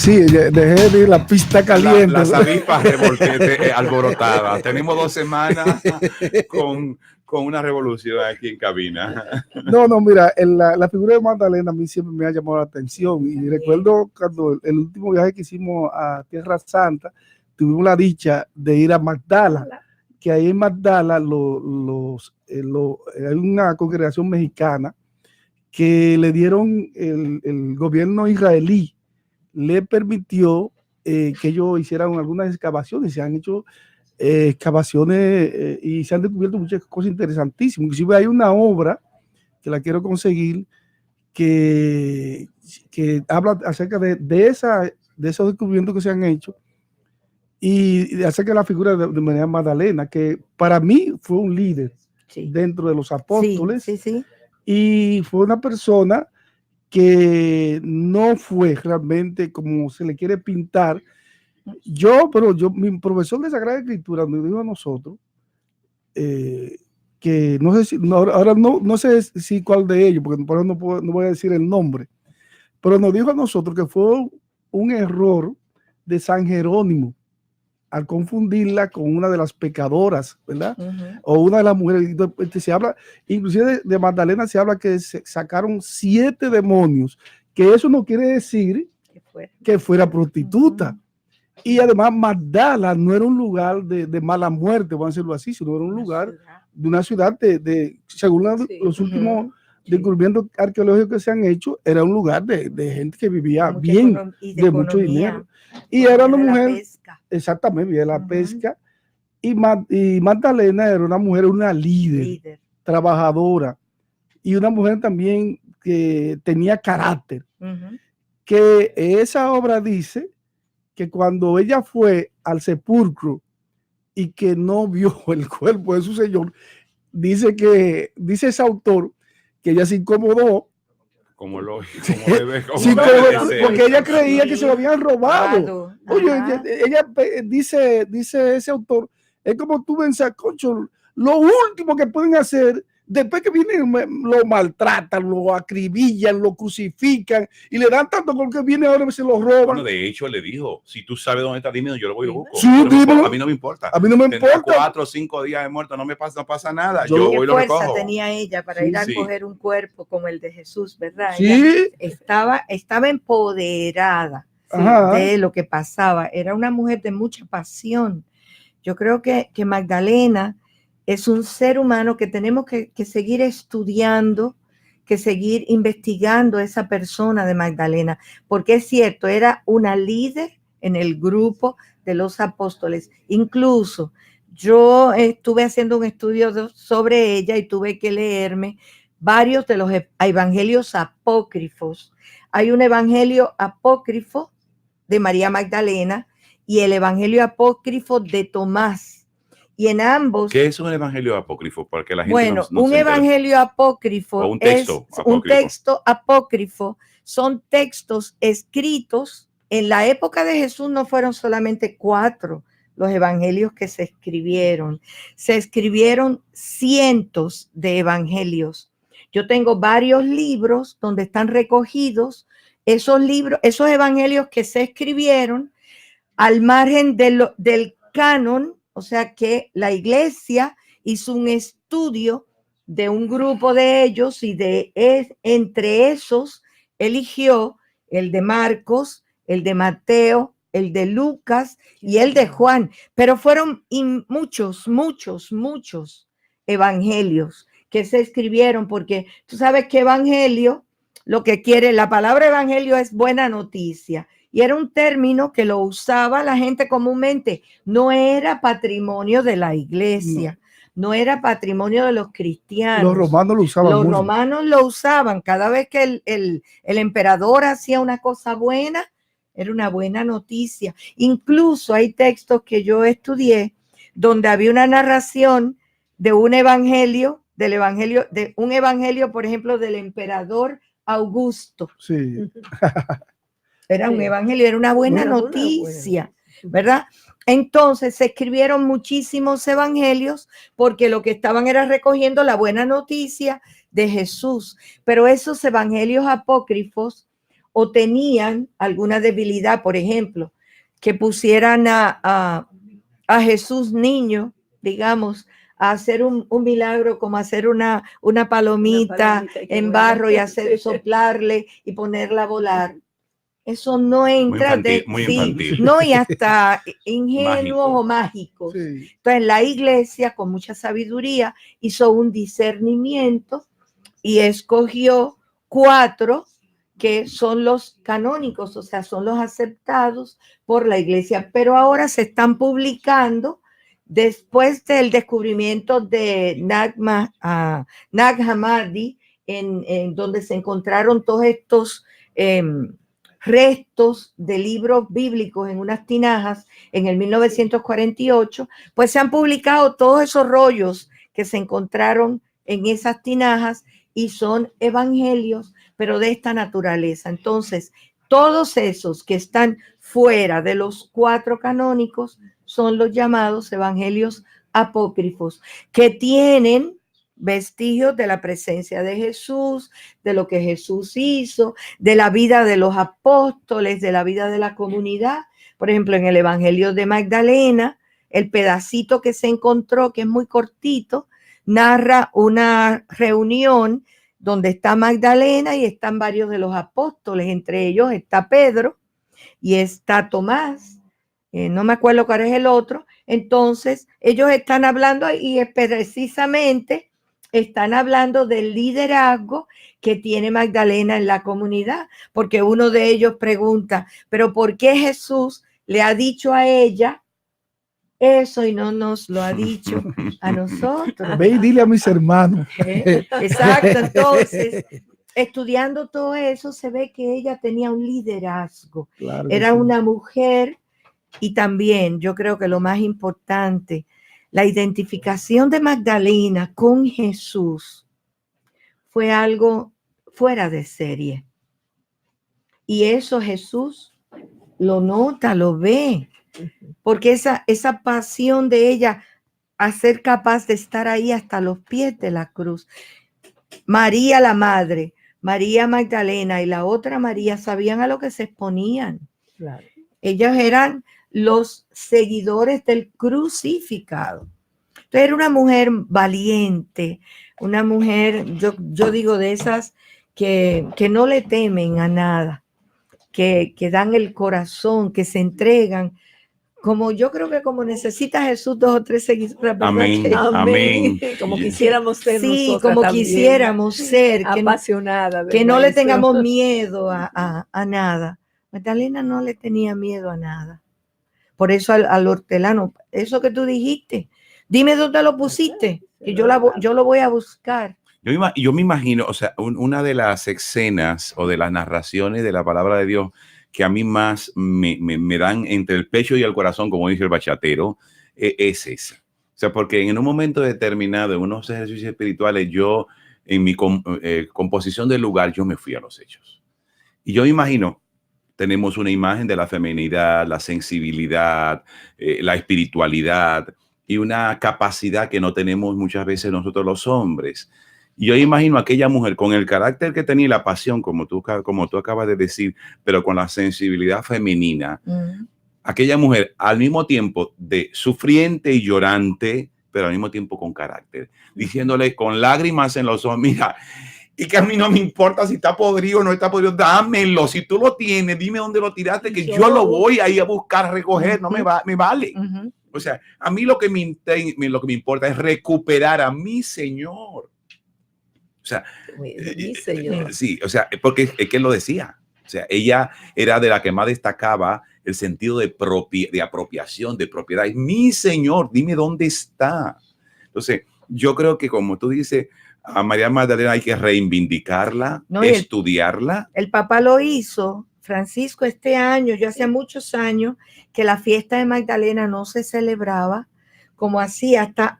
Sí, dejé de ir la pista caliente. Las avispas alborotadas. Tenemos 2 semanas con una revolución aquí en cabina. No, mira, la figura de Magdalena a mí siempre me ha llamado la atención. Y recuerdo cuando el último viaje que hicimos a Tierra Santa, tuvimos la dicha de ir a Magdala, que ahí en Magdala hay una congregación mexicana que le dieron el gobierno israelí, le permitió que ellos hicieran algunas excavaciones. Se han hecho excavaciones y se han descubierto muchas cosas interesantísimas. Inclusive hay una obra que la quiero conseguir que habla acerca de esos descubrimientos que se han hecho y acerca de la figura de María Magdalena, que para mí fue un líder dentro de los apóstoles. Y fue una persona que no fue realmente como se le quiere pintar. Mi profesor de Sagrada Escritura nos dijo a nosotros que no sé si, ahora no sé si cuál de ellos, porque por eso no voy a decir el nombre, pero nos dijo a nosotros que fue un error de San Jerónimo al confundirla con una de las pecadoras, ¿verdad? O una de las mujeres. Se habla, inclusive de Magdalena se habla que se sacaron 7 demonios, que eso no quiere decir que fuera prostituta. Y además Magdala no era un lugar de mala muerte, vamos a decirlo así, sino era un lugar de una ciudad según los últimos descubrimientos arqueológicos que se han hecho, era un lugar de gente que vivía bien, de mucho dinero. Y era una mujer, exactamente, de la pesca. Y Magdalena era una mujer, una líder, trabajadora, y una mujer también que tenía carácter. Que esa obra dice que cuando ella fue al sepulcro y que no vio el cuerpo de su señor, dice ese autor que ella se incomodó. Porque ella creía que se lo habían robado. Oye, ella dice ese autor, es como tú pensas, concho, lo último que pueden hacer después que vienen, lo maltratan, lo acribillan, lo crucifican y le dan tanto con que viene ahora y se lo roban. Bueno, de hecho, le dijo, si tú sabes dónde está, dime, yo lo voy y lo busco. Sí, a mí no me importa. A mí no me importa. 4 o 5 días de muerto, no pasa nada. Yo voy y lo recojo. ¿Qué fuerza tenía ella para ir a coger un cuerpo como el de Jesús, verdad? Sí. Ella estaba empoderada de lo que pasaba. Era una mujer de mucha pasión. Yo creo que Magdalena es un ser humano que tenemos que seguir estudiando, que seguir investigando a esa persona de Magdalena, porque es cierto, era una líder en el grupo de los apóstoles. Incluso yo estuve haciendo un estudio sobre ella y tuve que leerme varios de los evangelios apócrifos. Hay un evangelio apócrifo de María Magdalena y el evangelio apócrifo de Tomás. Y en ambos. ¿Qué es un evangelio apócrifo? Para que la gente un evangelio apócrifo un texto es un texto apócrifo. Son textos escritos. En la época de Jesús no fueron solamente 4 los evangelios que se escribieron. Se escribieron cientos de evangelios. Yo tengo varios libros donde están recogidos esos libros, esos evangelios que se escribieron al margen del canon. O sea que la iglesia hizo un estudio de un grupo de ellos y entre esos eligió el de Marcos, el de Mateo, el de Lucas y el de Juan. Pero fueron muchos evangelios que se escribieron, porque tú sabes que evangelio, lo que quiere, la palabra evangelio es buena noticia. Y era un término que lo usaba la gente comúnmente. No era patrimonio de la iglesia, no era patrimonio de los cristianos. Los romanos lo usaban. Los romanos lo usaban. Cada vez que el emperador hacía una cosa buena, era una buena noticia. Incluso hay textos que yo estudié donde había una narración de un evangelio, por ejemplo, del emperador Augusto. Sí. Era un evangelio, era una buena noticia, ¿verdad? Entonces se escribieron muchísimos evangelios porque lo que estaban era recogiendo la buena noticia de Jesús. Pero esos evangelios apócrifos o tenían alguna debilidad, por ejemplo, que pusieran a Jesús niño, digamos, a hacer un milagro como hacer una palomita en barro y hacer soplarle y ponerla a volar. Eso no entra muy infantil. no, y hasta ingenuos Mágico. o mágicos. Sí. Entonces la iglesia con mucha sabiduría hizo un discernimiento y escogió 4 que son los canónicos, o sea, son los aceptados por la iglesia, pero ahora se están publicando después del descubrimiento de Nag Hammadi, en donde se encontraron todos estos restos de libros bíblicos en unas tinajas en el 1948, pues se han publicado todos esos rollos que se encontraron en esas tinajas y son evangelios, pero de esta naturaleza. Entonces, todos esos que están fuera de los 4 canónicos son los llamados evangelios apócrifos, que tienen vestigios de la presencia de Jesús, de lo que Jesús hizo, de la vida de los apóstoles, de la vida de la comunidad. Por ejemplo, en el Evangelio de Magdalena, el pedacito que se encontró, que es muy cortito, narra una reunión donde está Magdalena y están varios de los apóstoles, entre ellos está Pedro y está Tomás, no me acuerdo cuál es el otro. Entonces, ellos están hablando y precisamente están hablando del liderazgo que tiene Magdalena en la comunidad, porque uno de ellos pregunta, pero ¿por qué Jesús le ha dicho a ella eso y no nos lo ha dicho a nosotros? Ve y dile a mis hermanos. Exacto, entonces, estudiando todo eso, se ve que ella tenía un liderazgo. Claro, Era sí. una mujer y también, yo creo que lo más importante, la identificación de Magdalena con Jesús fue algo fuera de serie. Y eso Jesús lo nota, lo ve, porque esa pasión de ella a ser capaz de estar ahí hasta los pies de la cruz. María la madre, María Magdalena y la otra María sabían a lo que se exponían. Claro. Ellos eran los seguidores del crucificado. Entonces era una mujer valiente, una mujer, yo digo, de esas que no le temen a nada, que dan el corazón, que se entregan, como yo creo que como necesita Jesús 2 o 3 seguidores. Amén. Amén. Como quisiéramos ser Sí, nosotras como también, quisiéramos ser, apasionada. que no le ¿verdad? tengamos Eso. miedo a nada. Magdalena no le tenía miedo a nada. Por eso al hortelano, eso que tú dijiste, dime dónde lo pusiste, que yo lo voy a buscar. Yo me imagino, o sea, una de las escenas o de las narraciones de la palabra de Dios que a mí más me dan entre el pecho y el corazón, como dice el bachatero, es esa. O sea, porque en un momento determinado, en unos ejercicios espirituales, yo, en mi composición del lugar, yo me fui a los hechos. Y yo me imagino, tenemos una imagen de la feminidad, la sensibilidad, la espiritualidad y una capacidad que no tenemos muchas veces nosotros los hombres. Y yo imagino a aquella mujer con el carácter que tenía y la pasión, como tú acabas de decir, pero con la sensibilidad femenina. Aquella mujer al mismo tiempo de sufriente y llorante, pero al mismo tiempo con carácter, diciéndole con lágrimas en los ojos, mira, y que a mí no me importa si está podrido o no está podrido, dámelo, si tú lo tienes, dime dónde lo tiraste, que yo lo voy a ir a buscar, a recoger, no me vale. O sea, a mí lo que me importa es recuperar a mi Señor. O sea, Mi Señor. sí, o sea, porque es que él lo decía. O sea, ella era de la que más destacaba el sentido de apropiación, de propiedad. Mi Señor, dime dónde está. Entonces, yo creo que como tú dices, a María Magdalena hay que reivindicarla, estudiarla. El Papa lo hizo, Francisco, este año. Yo hacía muchos años que la fiesta de Magdalena no se celebraba como así, hasta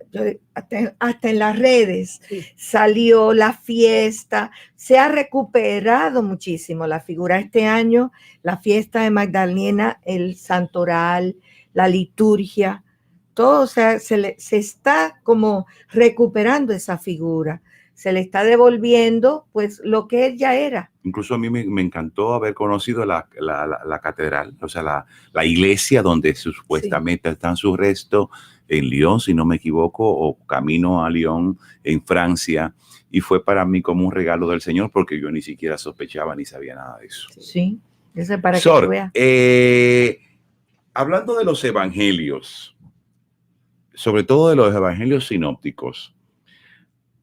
en las redes salió la fiesta. Se ha recuperado muchísimo la figura. Este año, la fiesta de Magdalena, el santoral, la liturgia, todo, o sea, se está como recuperando esa figura. se le está devolviendo pues lo que él ya era. Incluso a mí me encantó haber conocido la catedral, o sea, la iglesia donde supuestamente están sus restos en Lyon, si no me equivoco, o camino a Lyon, en Francia. Y fue para mí como un regalo del Señor porque yo ni siquiera sospechaba ni sabía nada de eso. Sí, eso es para que Sor, tú veas. hablando de los evangelios, sobre todo de los evangelios sinópticos,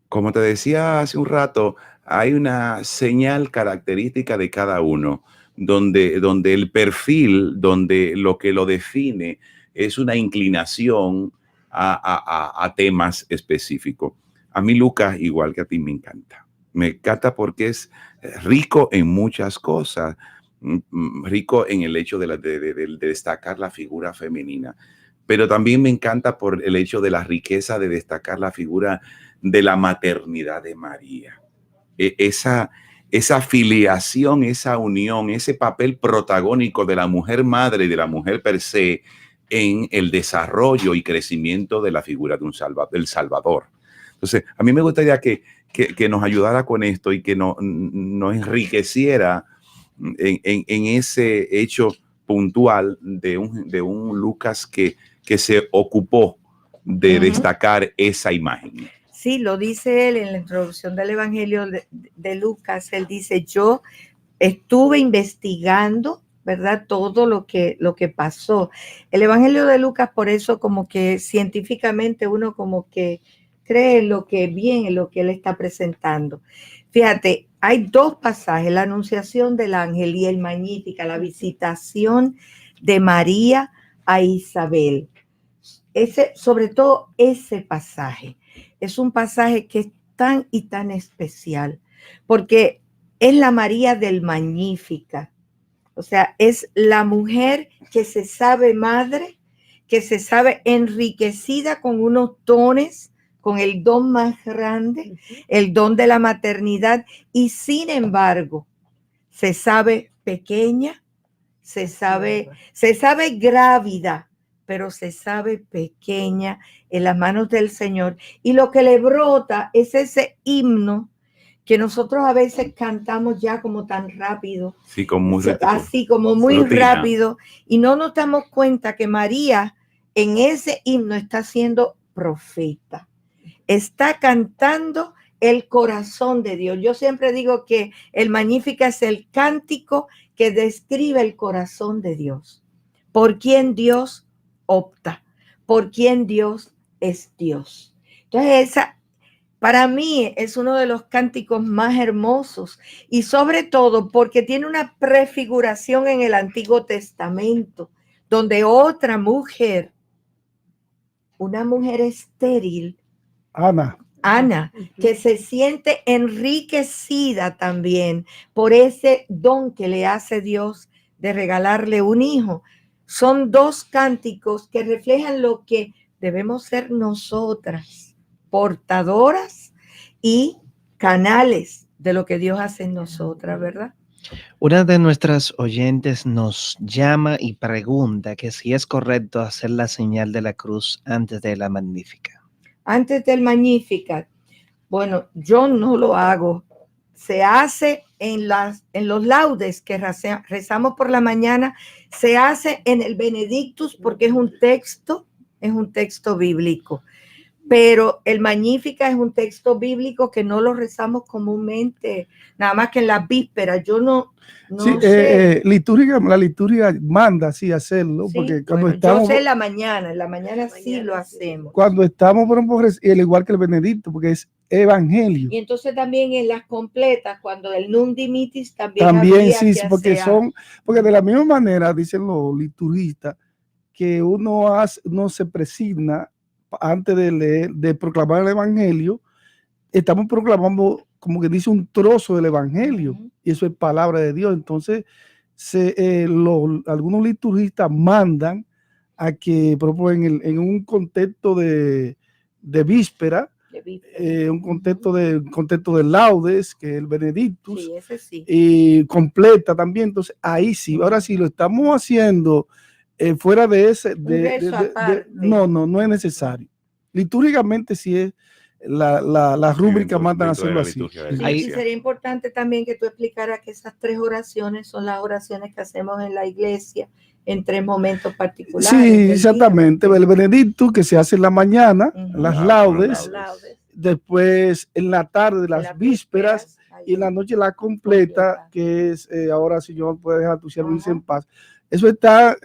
como te decía hace un rato, hay una señal característica de cada uno, donde el perfil, donde lo que lo define es una inclinación a temas específicos. A mí Lucas, igual que a ti, me encanta. Me encanta porque es rico en muchas cosas, rico en el hecho de destacar la figura femenina, pero también me encanta por el hecho de la riqueza de destacar la figura de la maternidad de María. Esa filiación, esa unión, ese papel protagónico de la mujer madre y de la mujer per se en el desarrollo y crecimiento de la figura de del Salvador. Entonces, a mí me gustaría que nos ayudara con esto y que nos enriqueciera en ese hecho puntual de un Lucas que se ocupó de destacar esa imagen. Sí, lo dice él en la introducción del Evangelio de Lucas. Él dice, yo estuve investigando, ¿verdad? Todo lo que pasó. El Evangelio de Lucas, por eso como que científicamente uno como que cree en lo que él está presentando. Fíjate, hay dos pasajes, la anunciación del ángel y el Magnífica, la visitación de María a Isabel. Sobre todo ese pasaje. Es un pasaje que es tan y tan especial, porque es la María del Magnífica. O sea, es la mujer que se sabe madre, que se sabe enriquecida con unos dones, con el don más grande, el don de la maternidad, y sin embargo, se sabe pequeña, se sabe grávida, pero se sabe pequeña en las manos del Señor. Y lo que le brota es ese himno que nosotros a veces cantamos ya como tan rápido. Sí, así como muy rápido. Y no nos damos cuenta que María en ese himno está siendo profeta. Está cantando el corazón de Dios. Yo siempre digo que el Magnífica es el cántico que describe el corazón de Dios. Por quien Dios opta, por quien Dios es Dios. Entonces esa, para mí, es uno de los cánticos más hermosos y sobre todo porque tiene una prefiguración en el Antiguo Testamento, donde otra mujer, una mujer estéril, Ana, que se siente enriquecida también por ese don que le hace Dios de regalarle un hijo. Son dos cánticos que reflejan lo que debemos ser nosotras, portadoras y canales de lo que Dios hace en nosotras, ¿verdad? Una de nuestras oyentes nos llama y pregunta que si es correcto hacer la señal de la cruz antes de la Magnífica. Antes del Magnificat, bueno, yo no lo hago. Se hace en los laudes que rezamos por la mañana, se hace en el Benedictus porque es un texto bíblico. Pero el Magníficat es un texto bíblico que no lo rezamos comúnmente, nada más que en las vísperas. Yo no sí, sé. La liturgia manda así hacerlo, Sí, porque cuando bueno, estamos... yo sé en la mañana sí lo hacemos. Cuando estamos, por ejemplo, al igual que el Benedicto, porque es evangelio. Y entonces también en las completas, cuando el Nunc Dimittis también sí, porque porque de la misma manera, dicen los liturgistas, que uno se presigna antes de leer, de proclamar el evangelio, estamos proclamando, como que dice, un trozo del evangelio, y eso es palabra de Dios. Entonces, algunos liturgistas mandan a que, por ejemplo, en un contexto de víspera, un contexto de laudes, que es el Benedictus, sí, ese sí. Y completa también. Entonces, ahí sí. Ahora sí, lo estamos haciendo fuera de ese, no es necesario. Litúrgicamente sí la rúbrica mandan a dentro de hacerlo la así. liturgia de la Sí, Ahí- y iglesia. sería importante también que tú explicaras que esas 3 oraciones son las oraciones que hacemos en la iglesia en 3 momentos particulares. Sí, del día. exactamente. El benedicto que se hace en la mañana, Ujú. las Ah, laudes, las Laudes. después en la tarde En las las vísperas ahí. y en la noche la completa, Completa. que es ahora Señor puede dejar tu siervo irse Ajá. en paz. Eso está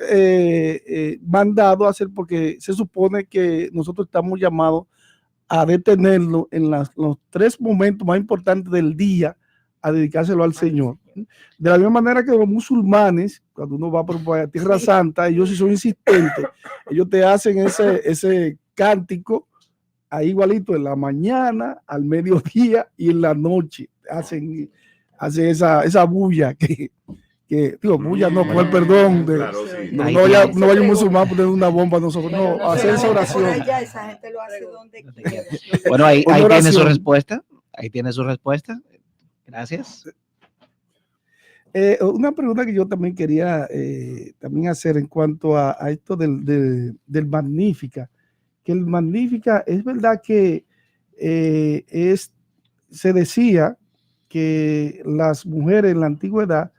mandado a hacer porque se supone que nosotros estamos llamados a detenerlo en los 3 momentos más importantes del día, a dedicárselo al Señor. De la misma manera que los musulmanes, cuando uno va por Tierra Santa, ellos sí son insistentes, ellos te hacen ese cántico ahí igualito en la mañana, al mediodía y en la noche. Hacen esa bulla que digo, bulla no, por el perdón. Claro, sí. No, Ahí no vaya, tiene- no vaya un musulmán a poner una bomba a nosotros, Pero no, hacer esa solamente por oración. allá, esa gente lo hace donde quiera. Bueno, ahí Una tiene su oración. respuesta. Ahí tiene su respuesta. Gracias. Una pregunta que yo también quería también hacer en cuanto a esto del Magnífica, que el Magnífica es verdad que se decía que las mujeres en la antigüedad,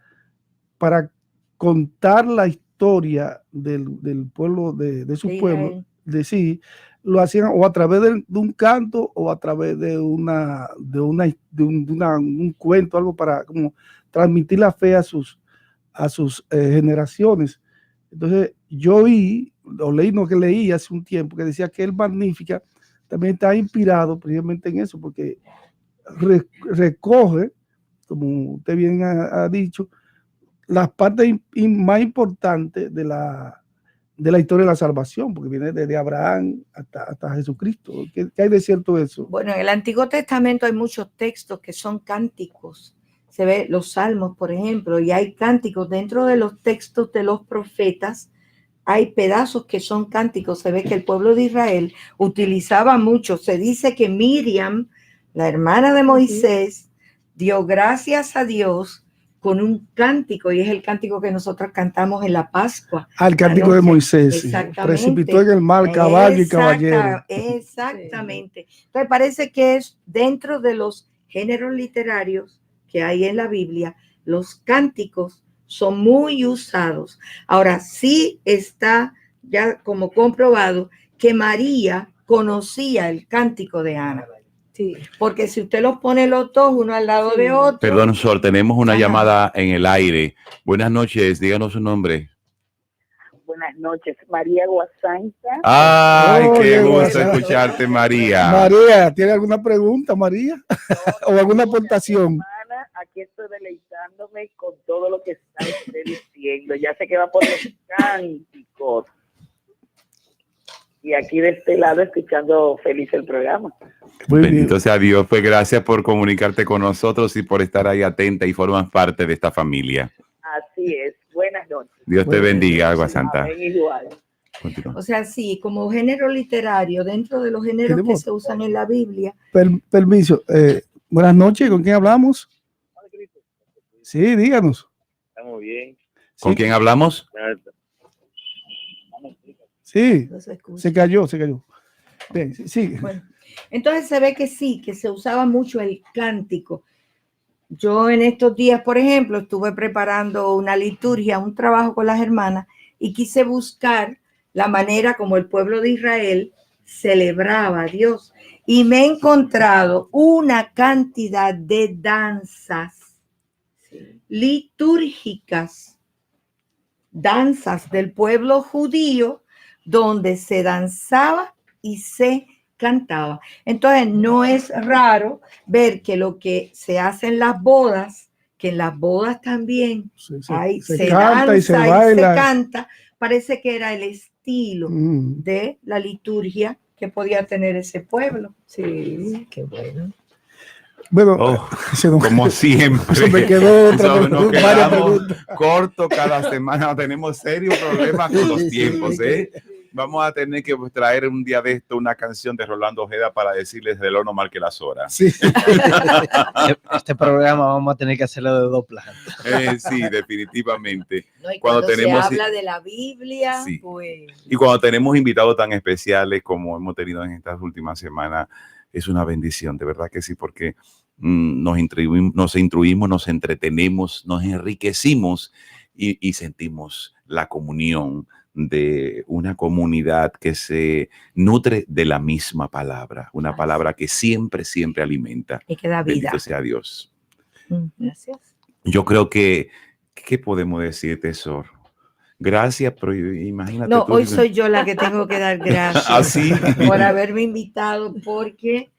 para contar la historia del pueblo, de su De pueblo, Israel. de sí, lo hacían o a través de un canto o a través de un cuento, algo para como transmitir la fe a sus generaciones. Entonces, yo leí lo que leí hace un tiempo, que decía que el Magnífica también está inspirado precisamente en eso, porque recoge, como usted bien ha dicho, las partes más importantes de la historia de la salvación, porque viene desde Abraham hasta Jesucristo. ¿Qué hay de cierto eso? Bueno, en el Antiguo Testamento hay muchos textos que son cánticos. Se ve los salmos, por ejemplo, y hay cánticos dentro de los textos de los profetas. Hay pedazos que son cánticos. Se ve que el pueblo de Israel utilizaba mucho. Se dice que Miriam, la hermana de Moisés, dio gracias a Dios con un cántico, y es el cántico que nosotros cantamos en la Pascua. Al cántico de Moisés, sí. Exactamente. Precipitó en el mar caballo y caballero. Exactamente. Entonces parece que es dentro de los géneros literarios que hay en la Biblia, los cánticos son muy usados. Ahora sí está ya como comprobado que María conocía el cántico de Ana. Sí. Porque si usted los pone los dos uno al lado de otro. Perdón, Sor, tenemos una Ajá. llamada en el aire. Buenas noches, díganos su nombre. Buenas noches, María Guasanza. Ay, qué Oye, gusto WhatsApp. escucharte, María. María, ¿tiene alguna pregunta, María? ¿O alguna aportación? Hermana, aquí estoy deleitándome con todo lo que está usted diciendo. Ya sé que va por los cánticos. Y aquí de este lado escuchando feliz el programa. Muy bien. Bendito sea Dios, pues gracias por comunicarte con nosotros y por estar ahí atenta y formas parte de esta familia. Así es. Buenas noches. Dios te Bueno, bendiga, Agua Santa. Amén, igual. Continúa. O sea, sí, como género literario, dentro de los géneros que Tenemos- se usan en la Biblia. Permiso. Buenas noches, ¿con quién hablamos? Sí, díganos. Estamos bien. ¿Con Sí, quién hablamos? sí, No se escucha. se cayó. Bien, sí. Bueno, entonces se ve que sí, que se usaba mucho el cántico. Yo en estos días, por ejemplo, estuve preparando una liturgia, un trabajo con las hermanas, y quise buscar la manera como el pueblo de Israel celebraba a Dios. Y me he encontrado una cantidad de danzas litúrgicas, danzas del pueblo judío, donde se danzaba y se cantaba. Entonces, no es raro ver que lo que se hace en las bodas, que en las bodas también Se canta y se baila. canta, parece que era el estilo Mm. de la liturgia que podía tener ese pueblo. Sí, qué bueno. Bueno, Oh, se nos- como siempre. se me quedó otra Nos pregunta, varias quedamos preguntas. corto cada semana. Tenemos serios problemas con los Sí, tiempos, sí. ¿eh? Vamos a tener que traer un día de esto una canción de Rolando Ojeda para decirles del horno mal que las horas. Sí. Este programa vamos a tener que hacerlo de 2 planos. Sí, definitivamente. ¿No? Y Cuando cuando tenemos- se habla de la Biblia, Sí. pues Y cuando tenemos invitados tan especiales como hemos tenido en estas últimas semanas, es una bendición, de verdad que sí, porque nos instruimos, nos entretenemos, nos enriquecimos y sentimos la comunión de una comunidad que se nutre de la misma palabra, una palabra que siempre, siempre alimenta. Y que da vida. Bendito sea Dios. Gracias. Yo creo que, ¿qué podemos decir, tesoro? Gracias, pero imagínate. No, tú, hoy soy yo la que tengo que dar gracias así. por haberme invitado, porque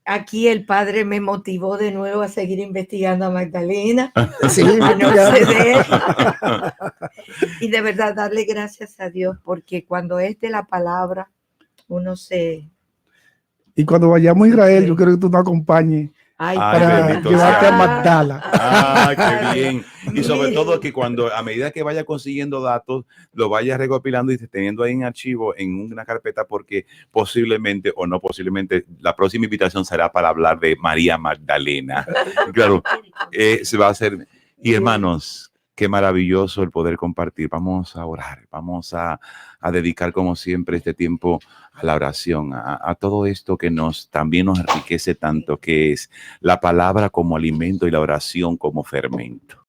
aquí el padre me motivó de nuevo a seguir investigando a Magdalena. Sí, A no ya. ceder. Y de verdad darle gracias a Dios, porque cuando es de la palabra, uno se... Y cuando vayamos a Israel, yo quiero que tú nos acompañes Ay, Ay, para bendito llevarte sea. a Magdala. Ah, qué bien. Y sobre Mire. todo que cuando, a medida que vaya consiguiendo datos, lo vaya recopilando y teniendo ahí en archivo, en una carpeta, porque posiblemente o no posiblemente la próxima invitación será para hablar de María Magdalena. Claro, se va a hacer. Y hermanos, qué maravilloso el poder compartir. Vamos a orar, vamos a dedicar como siempre este tiempo a la oración, a todo esto que también nos enriquece tanto, que es la palabra como alimento y la oración como fermento.